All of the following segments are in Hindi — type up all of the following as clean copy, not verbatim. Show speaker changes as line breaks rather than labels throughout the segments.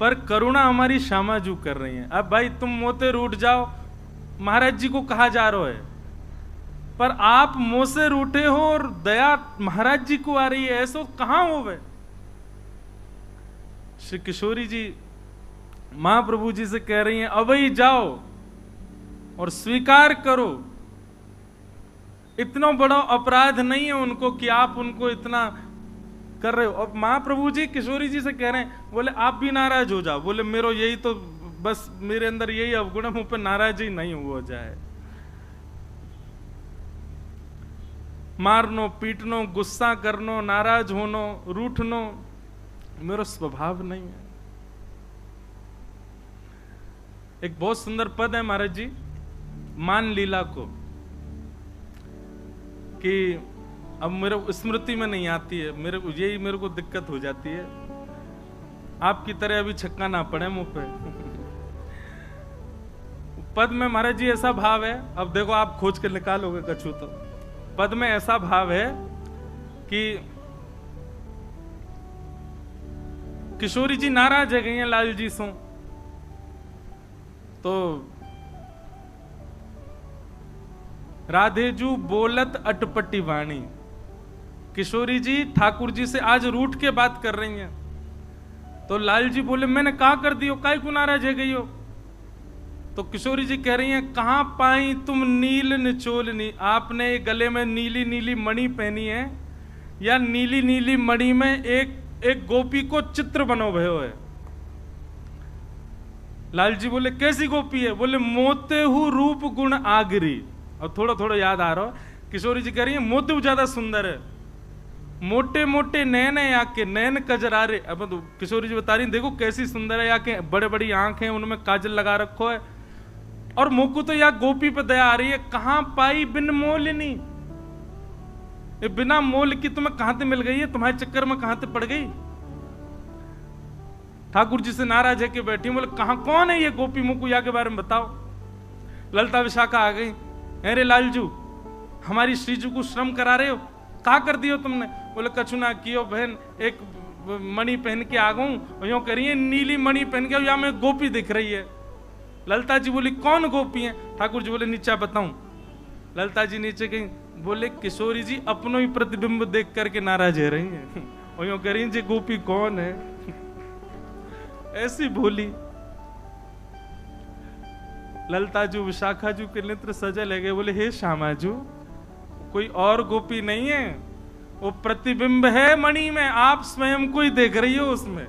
पर करुणा हमारी श्यामाजू कर रही है। अब भाई तुम मोते रूठ जाओ, महाराज जी को कहा जा रहा है, पर आप मुंह से रूठे हो और दया महाराज जी को आ रही है, ऐसा कहां हो गए। श्री किशोरी जी महाप्रभु जी से कह रही हैं, अबई जाओ और स्वीकार करो, इतना बड़ा अपराध नहीं है उनको कि आप उनको इतना कर रहे हो। अब महाप्रभु जी किशोरी जी से कह रहे हैं, बोले आप भी नाराज हो जाओ। बोले मेरो यही तो बस, मेरे अंदर यही अवगुण है, मुझ पर नाराज ही नहीं हो जाए। मारनो पीटनो, गुस्सा करनो, नाराज होनो, रूठनो मेरा स्वभाव नहीं है। एक बहुत सुंदर पद है महाराज जी मान लीला को, कि अब मेरे स्मृति में नहीं आती है, मेरे को दिक्कत हो जाती है। आपकी तरह अभी छक्का ना पड़े मुंह पे। पद में महाराज जी ऐसा भाव है, अब देखो आप खोज के निकालोगे कछु तो, पद में ऐसा भाव है कि किशोरी जी नाराज है गई हैं लाल जी से, तो राधेजू बोलत अटपटी वाणी, किशोरी जी ठाकुर जी से आज रूठ के बात कर रही हैं। तो लाल जी बोले मैंने कहा कर दियो, काय को नाराज है गई हो। तो किशोरी जी कह रही हैं, कहां पाई तुम नील निचोलनी, आपने गले में नीली नीली मणि पहनी है, या नीली नीली मणि में एक गोपी को चित्र बनो भयो है। लाल जी बोले कैसी गोपी है। बोले मोते हु रूप गुण आगरी। और थोड़ा थोड़ा याद आ रहा है, किशोरी जी कह रही है मोते ज्यादा सुंदर है, मोटे मोटे नैन है आके, नैन कजरारे। अब तो किशोरी जी बता रही देखो कैसी सुंदर है, आके बड़े बड़ी आंख है, उनमें काजल लगा रखो है, और मुकु तो या गोपी पे दया आ रही है। कहां पाई बिन मोलनी, ये बिना मोल की तुम्हें कहां से मिल गई है, तुम्हारे चक्कर में कहां से पड़ गई। ठाकुर जी से नाराज है कि बैठी, बोले कहां कौन है ये गोपी, मुकु या के बारे में बताओ। ललता विशाखा आ गई, अरे लालजू हमारी श्रीजू को श्रम करा रहे हो, कहा कर दियो तुमने। बोले कछु ना कियो बहन, एक मणि पहन के आ गऊं, और यूं कह रही है नीली मणि पहन के, या में गोपी दिख रही है। ललता जी बोली कौन गोपी है। ठाकुर जी बोले नीचा बताऊं। ललता जी नीचे गई, बोले किशोरी जी अपनो ही प्रतिबिंब देख करके नाराज है रही है, और यूं कह रही जी गोपी कौन है। ऐसी भोली ललता जू विशाखा जू के नेत्र सजल है। बोले हे श्यामा जू, कोई और गोपी नहीं है, वो प्रतिबिंब है मणि में, आप स्वयं को ही देख रही हो उसमें,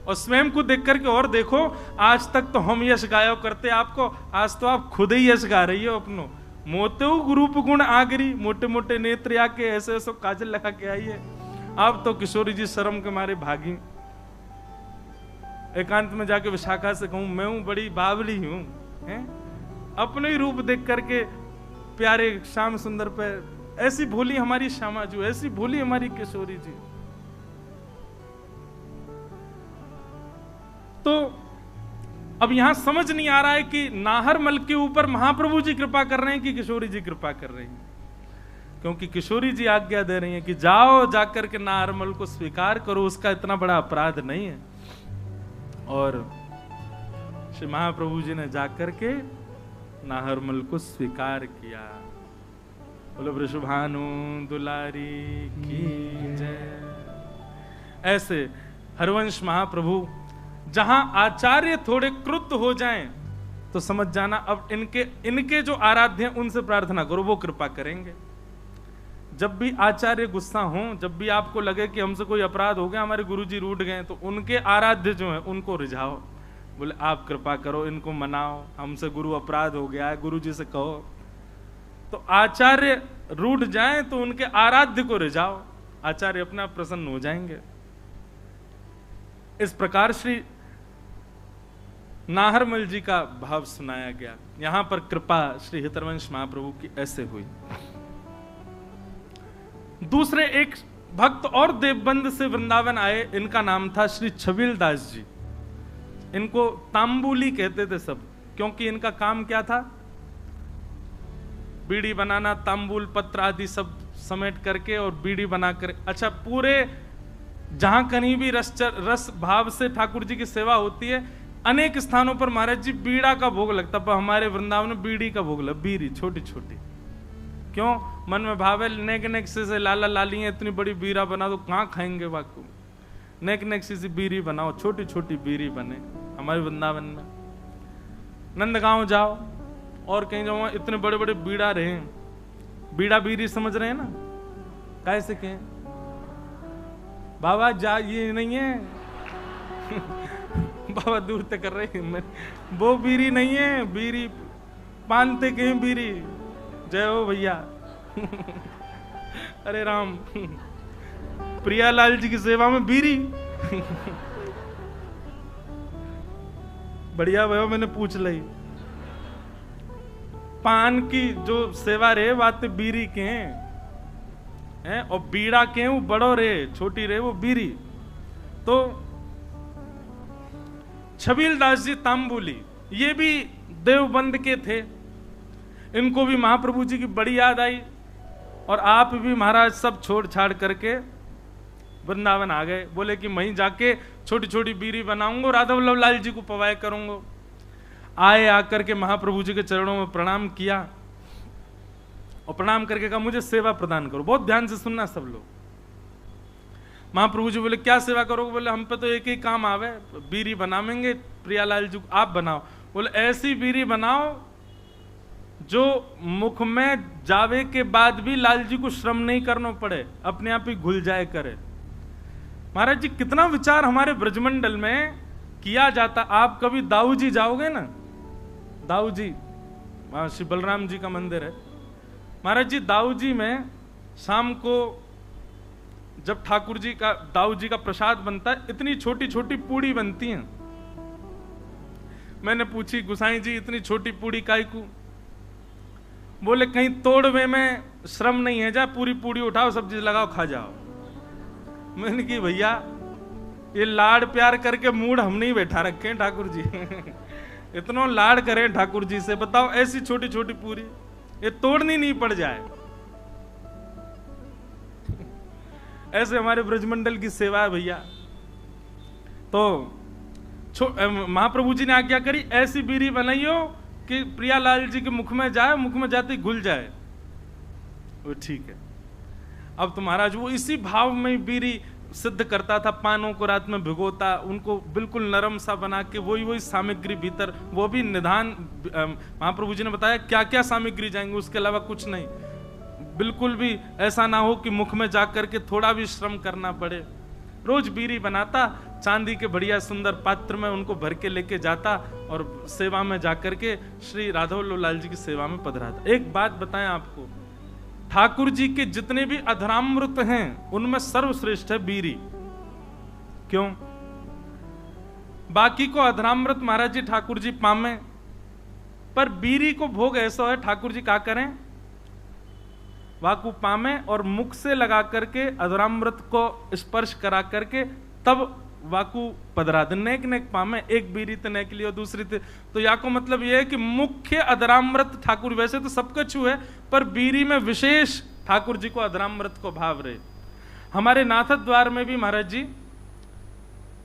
और स्वयं को देख करके और देखो। आज तक तो हम यश गाया करते आपको, आज तो आप खुद ही यश गा रही हो अपनो। मोते रूप गुण आगरी, मोटे मोटे नेत्र आके ऐसे ऐसे काजल लगा के आई है। अब तो किशोरी जी शर्म के मारे भागी। एकांत में जाके विशाखा से कहूं मैं हूं बड़ी बावली हूं, अपने ही रूप देख करके प्यारे श्याम सुंदर पे। ऐसी भोली हमारी श्यामा जू, ऐसी भोली हमारी किशोरी जी। तो अब यहां समझ नहीं आ रहा है कि नाहरमल के ऊपर महाप्रभु जी कृपा कर रहे हैं कि किशोरी जी कृपा कर रही हैं, क्योंकि किशोरी जी आज्ञा दे रही हैं कि जाओ जाकर के नाहरमल को स्वीकार करो, उसका इतना बड़ा अपराध नहीं है। और श्री महाप्रभु जी ने जाकर के नाहरमल को स्वीकार किया। बोलो वृषभानु दुलारी की जय। ऐसे हरवंश महाप्रभु जहां आचार्य थोड़े क्रुद्ध हो जाएं तो समझ जाना अब इनके जो आराध्य हैं उनसे प्रार्थना करो, वो कृपा करेंगे। जब भी आचार्य गुस्सा हो, जब भी आपको लगे कि हमसे कोई अपराध हो गया, हमारे गुरुजी रूठ गए, तो उनके आराध्य जो है उनको रिझाओ, बोले आप कृपा करो, इनको मनाओ, हमसे गुरु अपराध हो गया है, गुरु जी से कहो। तो आचार्य रूठ जाए तो उनके आराध्य को रिझाओ, आचार्य अपना प्रसन्न हो जाएंगे। इस प्रकार श्री नाहरमल जी का भाव सुनाया गया। यहां पर कृपा श्री हितरवंश महाप्रभु की ऐसे हुई। दूसरे एक भक्त और देवबंद से वृंदावन आए, इनका नाम था श्री छबील दास जी। इनको तांबुली कहते थे सब, क्योंकि इनका काम क्या था, बीड़ी बनाना, तांबुल पत्र आदि सब समेट करके और बीड़ी बनाकर, अच्छा पूरे जहां कहीं भी रस भाव से ठाकुर जी की सेवा होती है, अनेक स्थानों पर महाराज जी बीड़ा का भोग लगता, पर हमारे वृंदावन में बीड़ी का भोग लगता, बीड़ी छोटी छोटी। क्यों? मन में भाव है नेक नेक से लाला लाली है, इतनी बड़ी बीड़ा बना दो, कहाँ खाएंगे वाकू, नेक नेक सी बीड़ी बनाओ, छोटी छोटी बीड़ी बने। हमारे वृंदावन में नंदगांव जाओ और कहीं जाओ, इतने बड़े बड़े बीड़ा रहे, बीड़ा बीड़ी समझ रहे हैं ना, कैसे कहें बाबा जा, ये नहीं है बाबा दूर तक कर रहे हैं, वो बीड़ी नहीं है, बीड़ी पानते कहीं बीड़ी। जय हो भैया अरे राम प्रियालाल जी की सेवा में बीड़ी बढ़िया भैया, मैंने पूछ ली। पान की जो सेवा रे बात बीड़ी के हैं, और बीड़ा के वो बड़ो रे, छोटी रे वो बीड़ी। तो छबीलदास जी तांबुली, ये भी देवबंद के थे, इनको भी महाप्रभु जी की बड़ी याद आई, और आप भी महाराज सब छोड़ छाड़ करके वृंदावन आ गए। बोले कि वहीं जाके छोटी छोटी बीड़ी बनाऊंगा, राधा वल्लभ लाल जी को पवाए करूंगा। आए, आकर के महाप्रभु जी के चरणों में प्रणाम किया, और प्रणाम करके कहा मुझे सेवा प्रदान करो। बहुत ध्यान से सुनना सब लोग। महाप्रभु जी बोले क्या सेवा करोगे? बोले हम पे तो एक ही काम आवे, बीड़ी बनावेंगे, प्रियालाल जी आप बनाओ। बोले ऐसी बीड़ी बनाओ जो मुख में जावे के बाद भी लाल जी को श्रम नहीं करना पड़े, अपने आप ही घुल जाए करे। महाराज जी कितना विचार हमारे ब्रजमंडल में किया जाता। आप कभी दाऊ जी जाओगे ना, दाऊ जी वहां श्री बलराम जी का मंदिर है। महाराज जी दाऊ जी में शाम को जब ठाकुर जी का, दाऊ जी का प्रसाद बनता है, इतनी छोटी छोटी पूड़ी बनती हैं। मैंने पूछी गुसाई जी इतनी छोटी पूड़ी काय को? बोले कहीं तोड़वे में श्रम नहीं है, जा पूरी पूड़ी उठाओ, सब्जी लगाओ, खा जाओ। मैंने की भैया ये लाड़ प्यार करके मूड हम नहीं बैठा रखे ठाकुर जी इतना लाड़ करें ठाकुर जी से, बताओ ऐसी छोटी छोटी पूरी ये तोड़नी नहीं पड़ जाए। ऐसे हमारे ब्रजमंडल की सेवा है भैया। तो महाप्रभु जी ने आज्ञा करी ऐसी बीड़ी बनाइयो कि प्रियालाल जी के मुख में जाए, मुख में जाते ही घुल जाए। वो ठीक है। अब तो महाराज वो इसी भाव में बीड़ी सिद्ध करता था, पानों को रात में भिगोता, उनको बिल्कुल नरम सा बना के वही सामग्री भीतर, वो भी निधान। महाप्रभु जी ने बताया क्या क्या सामग्री जाएंगे, उसके अलावा कुछ नहीं। बिल्कुल भी ऐसा ना हो कि मुख में जाकर के थोड़ा भी श्रम करना पड़े। रोज बीड़ी बनाता, चांदी के बढ़िया सुंदर पात्र में उनको भर के लेके जाता, और सेवा में जाकर के श्री राधा वल्लभ लाल जी की सेवा में पधराता। एक बात बताएं आपको, ठाकुर जी के जितने भी अधरामृत हैं उनमें सर्वश्रेष्ठ है बीड़ी। क्यों? बाकी को अधरामृत महाराज जी ठाकुर जी पामे, पर बीड़ी को भोग ऐसा है ठाकुर जी क्या करें, वाकु पामे और मुख से लगा करके अधरामृत को स्पर्श करा करके तब वाकु पधरा दे। नेक नेक पामे, एक बीड़ी तो नेक लियो, दूसरी तो या को मतलब यह है कि मुख्य अधरामृत ठाकुर, वैसे तो सबका छू है, पर बीड़ी में विशेष ठाकुर जी को अधरामृत को भाव रहे। हमारे नाथ द्वार में भी महाराज जी,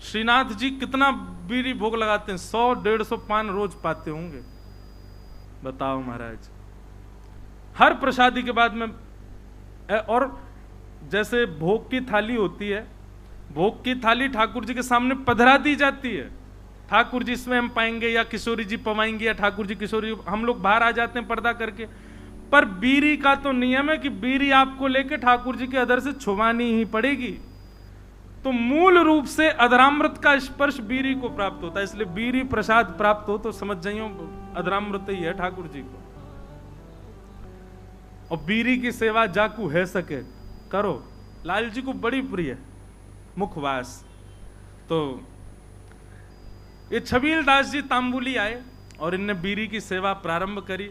श्रीनाथ जी कितना बीड़ी भोग लगाते हैं, 100-150 पान रोज पाते होंगे। बताओ महाराज, हर प्रसादी के बाद में। और जैसे भोग की थाली होती है, भोग की थाली ठाकुर जी के सामने पधरा दी जाती है। ठाकुर जी स्वयं पाएंगे या किशोरी जी पवाएंगे, या ठाकुर जी किशोरी, हम लोग बाहर आ जाते हैं पर्दा करके। पर बीड़ी का तो नियम है कि बीड़ी आपको लेके ठाकुर जी के अधर से छुवानी ही पड़ेगी। तो मूल रूप से अधरामृत का स्पर्श बीड़ी को प्राप्त होता है, इसलिए बीड़ी प्रसाद प्राप्त हो तो समझ जाइयो अधरामृत ही है ठाकुर जी को। और बीड़ी की सेवा जाकू है सके करो, लाल जी को बड़ी प्रिय मुखवास। तो ये छबीलदास जी तांबुली आए और इनने बीड़ी की सेवा प्रारंभ करी।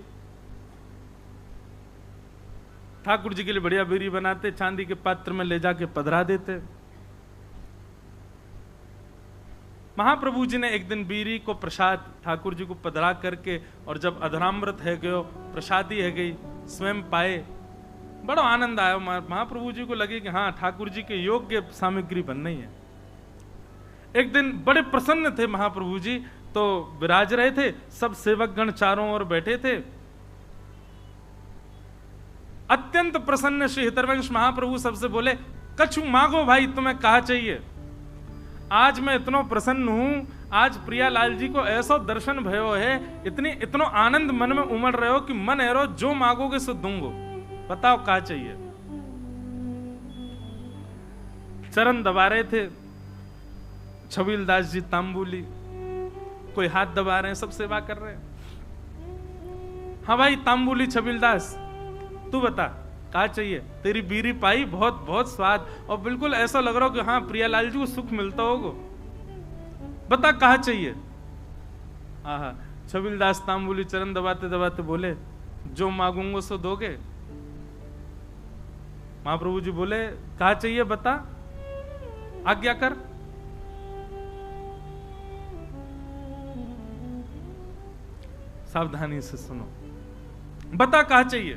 ठाकुर जी के लिए बढ़िया बीड़ी बनाते, चांदी के पात्र में ले जाके पधरा देते। महाप्रभु जी ने एक दिन बीड़ी को प्रसाद ठाकुर जी को पधरा करके, और जब अधरामृत है गयो, प्रसादी है गई, स्वयं पाए, बड़ा आनंद आया। महाप्रभु जी को लगे कि हाँ, ठाकुर जी के योग्य सामग्री बनना ही है। एक दिन बड़े प्रसन्न थे महाप्रभु जी, तो विराज रहे थे, सब सेवकगण चारों ओर बैठे थे। अत्यंत प्रसन्न श्री हितरवंश महाप्रभु सबसे बोले, कछु मांगो भाई, तुम्हें कहा चाहिए। आज मैं इतना प्रसन्न हूं, आज प्रियालाल जी को ऐसा दर्शन भयो है, इतनो आनंद मन में उमड़ रहे हो कि मन एरो जो मांगोगे सो दूंगो, बताओ क्या चाहिए। चरण दबा रहे थे छबील दास जी तांबुली, कोई हाथ दबा रहे हैं, सब सेवा कर रहे हैं। हाँ भाई तांबुली छबील दास, तू बता क्या चाहिए। तेरी बीरी पाई, बहुत बहुत स्वाद, और बिल्कुल ऐसा लग रहा हो कि हाँ प्रियालाल जी को सुख मिलता होगा, बता कहा चाहिए। आहा, छबील दास तांबुली चरण दबाते दबाते बोले, जो मांगूंगा सो दोगे। महाप्रभु जी बोले, कहा चाहिए बता, आज्ञा कर। सावधानी से सुनो, बता कहा चाहिए।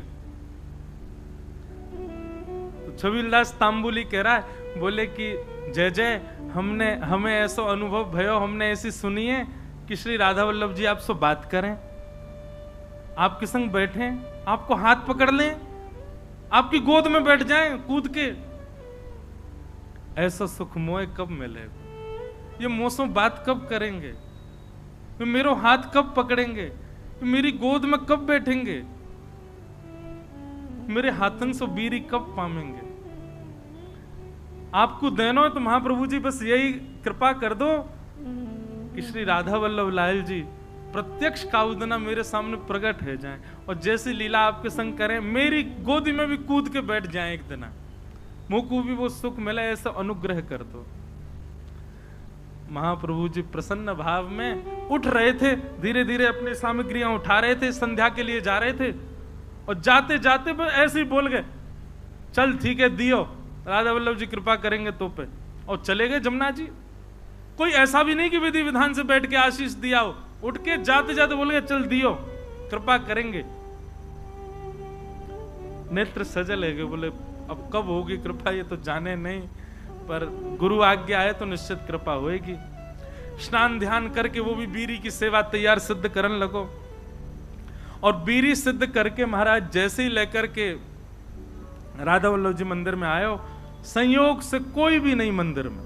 तो छबीलदास तांबुली कह रहा है, बोले कि जय जय, हमें ऐसा अनुभव भयो, हमने ऐसी सुनी है कि श्री राधा वल्लभ जी आपसे बात करें, आपके संग बैठे, आपको हाथ पकड़ लें, आपकी गोद में बैठ जाएं कूद के। ऐसा सुख मोह कब मिलेगा? ये मौसम बात कब करेंगे? मेरे हाथ कब पकड़ेंगे? मेरी गोद में कब बैठेंगे? मेरे हाथन से बीरी कब पामेंगे? आपको देना है तो महाप्रभु जी बस यही कृपा कर दो कि श्री राधा वल्लभ लाल जी प्रत्यक्ष काउदना मेरे सामने प्रकट हो जाएं, और जैसी लीला आपके संग करें, मेरी गोदी में भी कूद के बैठ जाएं एक दिन, मुझको भी वो सुख मिले, ऐसा अनुग्रह कर दो। महाप्रभु जी प्रसन्न भाव में उठ रहे थे, धीरे धीरे अपनी सामग्रियां उठा रहे थे, संध्या के लिए जा रहे थे, और जाते जाते ऐसे ही बोल गए, चल ठीक है दियो, राधा वल्लभ जी कृपा करेंगे तो पे, और चले गए जमुना जी। कोई ऐसा भी नहीं कि विधि विधान से बैठ के आशीष दिया हो, उठ के जाते जाते बोल गए, चल दियो, कृपा करेंगे। नेत्र सजल है, बोले अब कब होगी कृपा ये तो जाने नहीं, पर गुरु आज्ञा है तो निश्चित कृपा होएगी। स्नान ध्यान करके वो भी बीरी की सेवा तैयार सिद्ध करने लगो, और बीरी सिद्ध करके महाराज जैसे ही लेकर के राधा वल्लभ जी मंदिर में आयो, संयोग से कोई भी नहीं मंदिर में,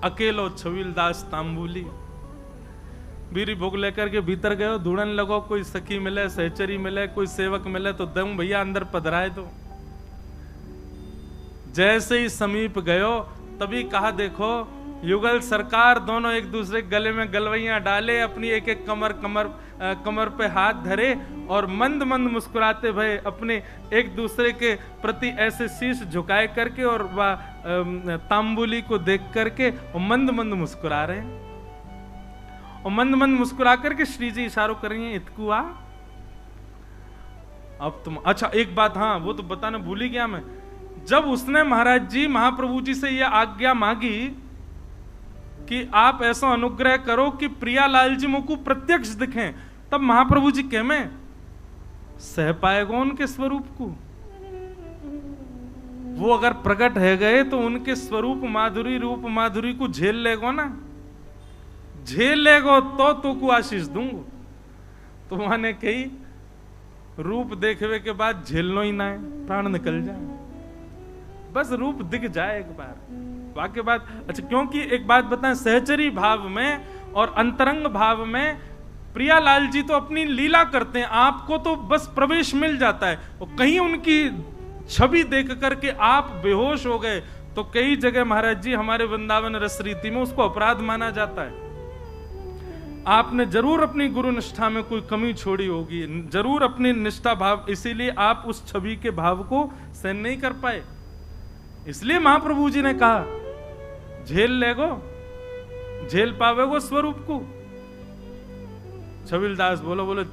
अकेलो छबील दास तांबुली बीरी भोग लेकर के भीतर गयो, ढूंढने लगो, कोई सखी मिले, सहचरी मिले, कोई सेवक मिले तो दम भैया अंदर पधराए दो। जैसे ही समीप गयो तभी कहा, देखो युगल सरकार दोनों एक दूसरे गले में गलवैयां डाले, अपनी एक एक कमर पे हाथ धरे, और मंद मंद मुस्कुराते भय अपने एक दूसरे के प्रति ऐसे शीश झुकाए करके, और वह तांबुली को देख करके और मंद मंद मुस्कुरा रहे हैं, और मंद मंद मुस्कुरा करके श्री जी इशारों कर रही हैं, इतकू आ। अब तुम, अच्छा एक बात, हाँ वो तो बताना भूल ही गया मैं, जब उसने महाराज जी महाप्रभु जी से यह आज्ञा मांगी कि आप ऐसा अनुग्रह करो कि प्रियालाल जी मुझको प्रत्यक्ष दिखें, तब महाप्रभु जी कह में सह पाएगा उनके स्वरूप को। वो अगर प्रकट है गए तो उनके स्वरूप माधुरी, रूप माधुरी को झेल लेगो ना, झेल लेगो तो को आशीष दूंगो। तो माने कही रूप देखने के बाद झेलनो ही ना है, प्राण निकल जाए, बस रूप दिख जाए एक बार, वाक्य बात। अच्छा, क्योंकि एक बात बताएं, सहचरी भाव में और अंतरंग भाव में प्रियालाल जी तो अपनी लीला करते हैं, आपको तो बस प्रवेश मिल जाता है, और कहीं उनकी छवि देख करके आप बेहोश हो गए तो कई जगह महाराज जी हमारे वृंदावन रस रीति में उसको अपराध माना जाता है। आपने जरूर अपनी गुरु निष्ठा में कोई कमी छोड़ी होगी, जरूर अपनी निष्ठा भाव, इसीलिए आप उस छवि के भाव को सहन नहीं कर पाए। इसलिए महाप्रभु जी ने कहा, झेल लेगो, झेल पावेगो स्वरूप को। छबील दास बोलो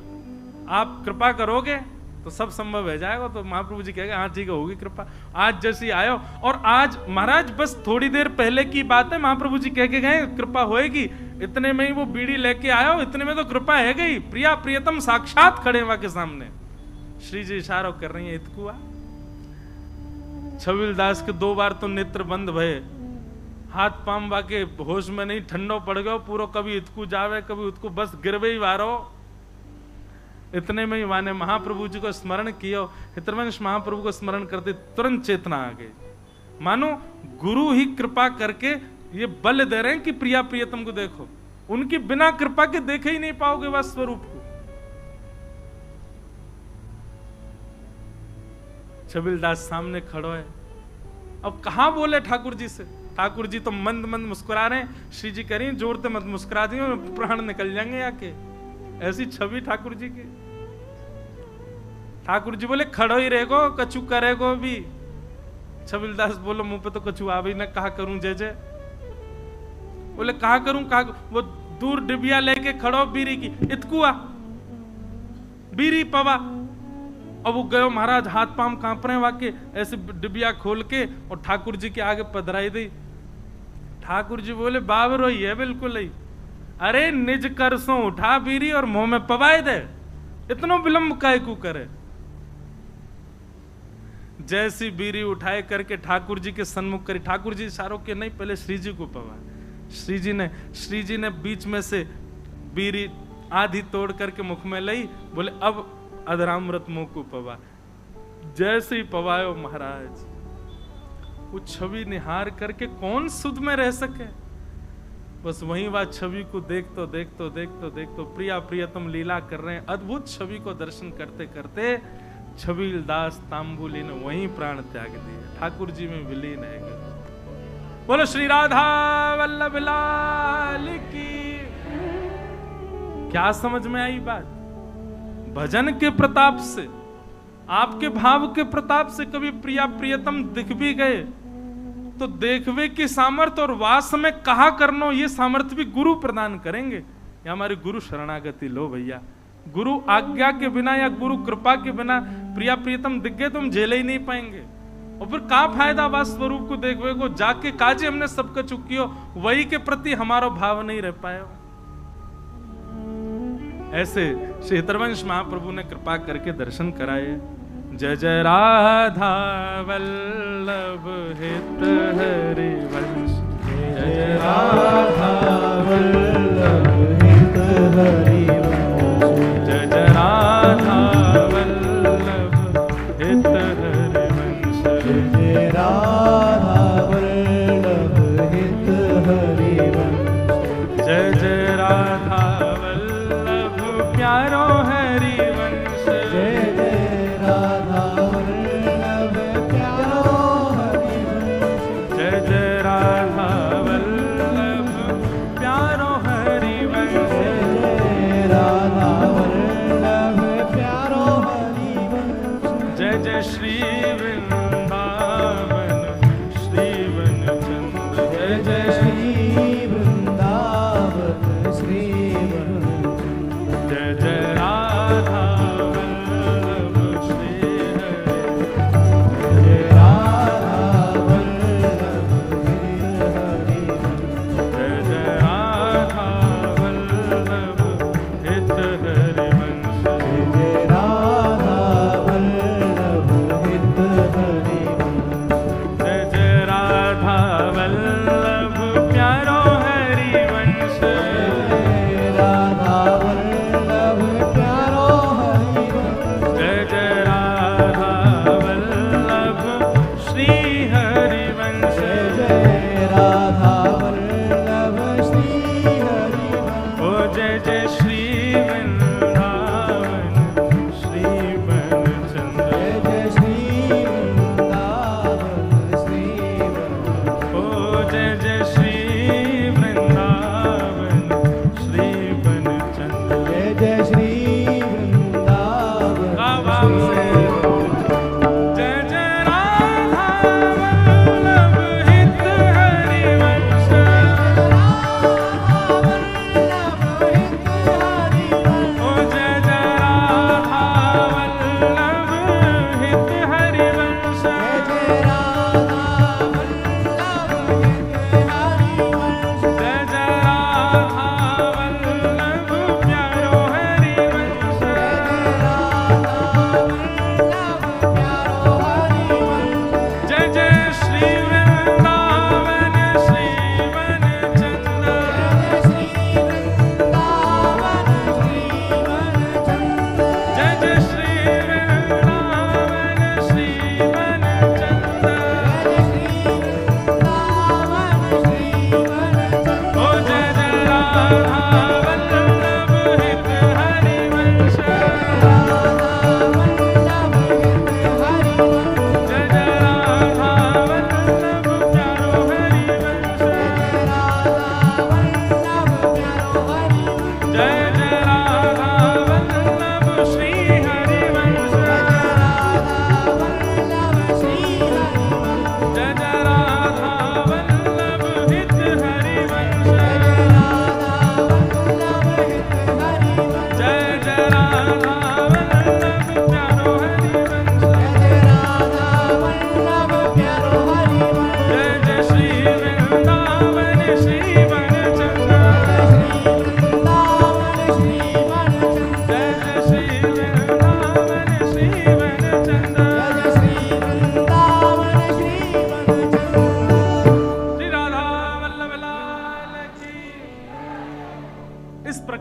आप कृपा करोगे तो सब संभव हो जाएगा। तो महाप्रभु जी कहेंगे हाँ ठीक है, होगी कृपा। आज जैसी आयो, और आज महाराज बस थोड़ी देर पहले की बात है, महाप्रभु जी कह के गए कृपा होएगी, इतने में ही वो बीड़ी लेके आयो, इतने में तो कृपा है गई, प्रिया प्रियतम साक्षात खड़े वहां के सामने। श्री जी इशारा कर रही है, इतकुआ छबीलदास के 2 बार तो नेत्र बंद भये, हाथ पाम बाके होश में नहीं, ठंडो पड़ गयो पूरो, कभी इतकू जावे कभी उतकू, बस गिरवे ही वारो। इतने में ही माने महाप्रभु जी को स्मरण किया। हितवंश महाप्रभु को स्मरण करते तुरंत चेतना आ गई। मानो गुरु ही कृपा करके ये बल दे रहे हैं कि प्रिया प्रियतम को देखो, उनकी बिना कृपा के देखे ही नहीं पाओगे वह स्वरूप को। छबीलदास सामने खड़ो है, अब कहां बोले ठाकुर जी से। ठाकुर जी तो मंद मंद मुस्कुरा रहे हैं। श्री जी कह रही हैं जोर से मत मुस्कुरा दी, प्राण निकल जाएंगे आके। ऐसी छवि ठाकुर जी की। ठाकुर जी बोले खड़ो ही रहेगो, कछु करेगो भी। छबीलदास बोलो मुंह पे तो कछु आ भी ना, कहा करूं जय जय। बोले कहा करूं कहा। वो दूर डिबिया लेके खड़ो बीरी की, इतकुआ बीरी पवा। अब वो गयो महाराज, हाथ पाम कांप रहे वाके, ऐसे डिबिया खोल के और ठाकुर जी के आगे पधराई दी। ठाकुर जी बोले बाबरो ही है बिल्कुल ही। अरे निज करसों उठा बीरी और मुंह में पवाए दे, इतना विलंब काय को करे। जैसी बीरी उठाए करके ठाकुर जी के सन्मुख करी। ठाकुर जी इशारों के नहीं, पहले श्री जी को पवा। श्री जी ने बीच में से बीरी आधी तोड़ करके मुख में ली। बोले अब अधरामृत मुंह को पवा। जैसे ही पवायो महाराज, वो छवि निहार करके कौन सुध में रह सके। बस वहीं वह छवि को देखतो प्रिया प्रियतम लीला कर रहे हैं। अद्भुत छवि को दर्शन करते करते छबीलदास तांबुली ने वहीं प्राण त्याग दिए, ठाकुर जी में विलीन है गए। बोलो श्री राधा वल्लभ लाल की। क्या समझ में आई बात? भजन के प्रताप से, आपके भाव के प्रताप से कभी प्रिया प्रियतम दिख भी गए तो देखवे की सामर्थ्य और वास में कहा करनो, ये सामर्थ्य भी गुरु प्रदान करेंगे। या हमारी गुरु शरणागति लो भैया। गुरु आज्ञा के बिना या गुरु कृपा के बिना प्रिया प्रियतम दिख गए तो हम झेले ही नहीं पाएंगे। और फिर का फायदा वास स्वरूप को देखवे को, जाके काजे हमने सबका चुकियो, वही के प्रति हमारा भाव नहीं रह पाया। ऐसे श्री हितवंश महाप्रभु ने कृपा करके दर्शन कराए। जय जय राधा वल्लभ हित हरि वंश, जय जय राधा वल्लभ हित हरि वंश, जय जय राधा वल्लभ हित हरि वंश, जय जय राधा वल्लभ हित हरि वंश, जय जय राधा प्यारो हरि वंश, जय जय राधा वल्लभ प्यारो हरि वंश, जय जय राधा वल्लभ प्यारो हरि वंश, जय राधा वल्लभ प्यारो हरि वंश, जय जय श्री वृंदावन श्री वनचंद्र, जय जय श्री वृंदावन श्री जय जय राधा वल्लभ श्री हरि, जय राधा वल्लभ हरि, जय जय राधा वल्लभ हित हरि वंश, जय राधा वल्लभ हित हरि वंश, जय जय राधा वल्लभ प्यारो हरि वंश, जय राधा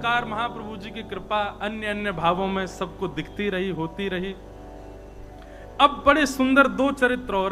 प्रकार महाप्रभु जी की कृपा अन्य अन्य भावों में सबको दिखती रही, होती रही। अब बड़े सुंदर दो चरित्र और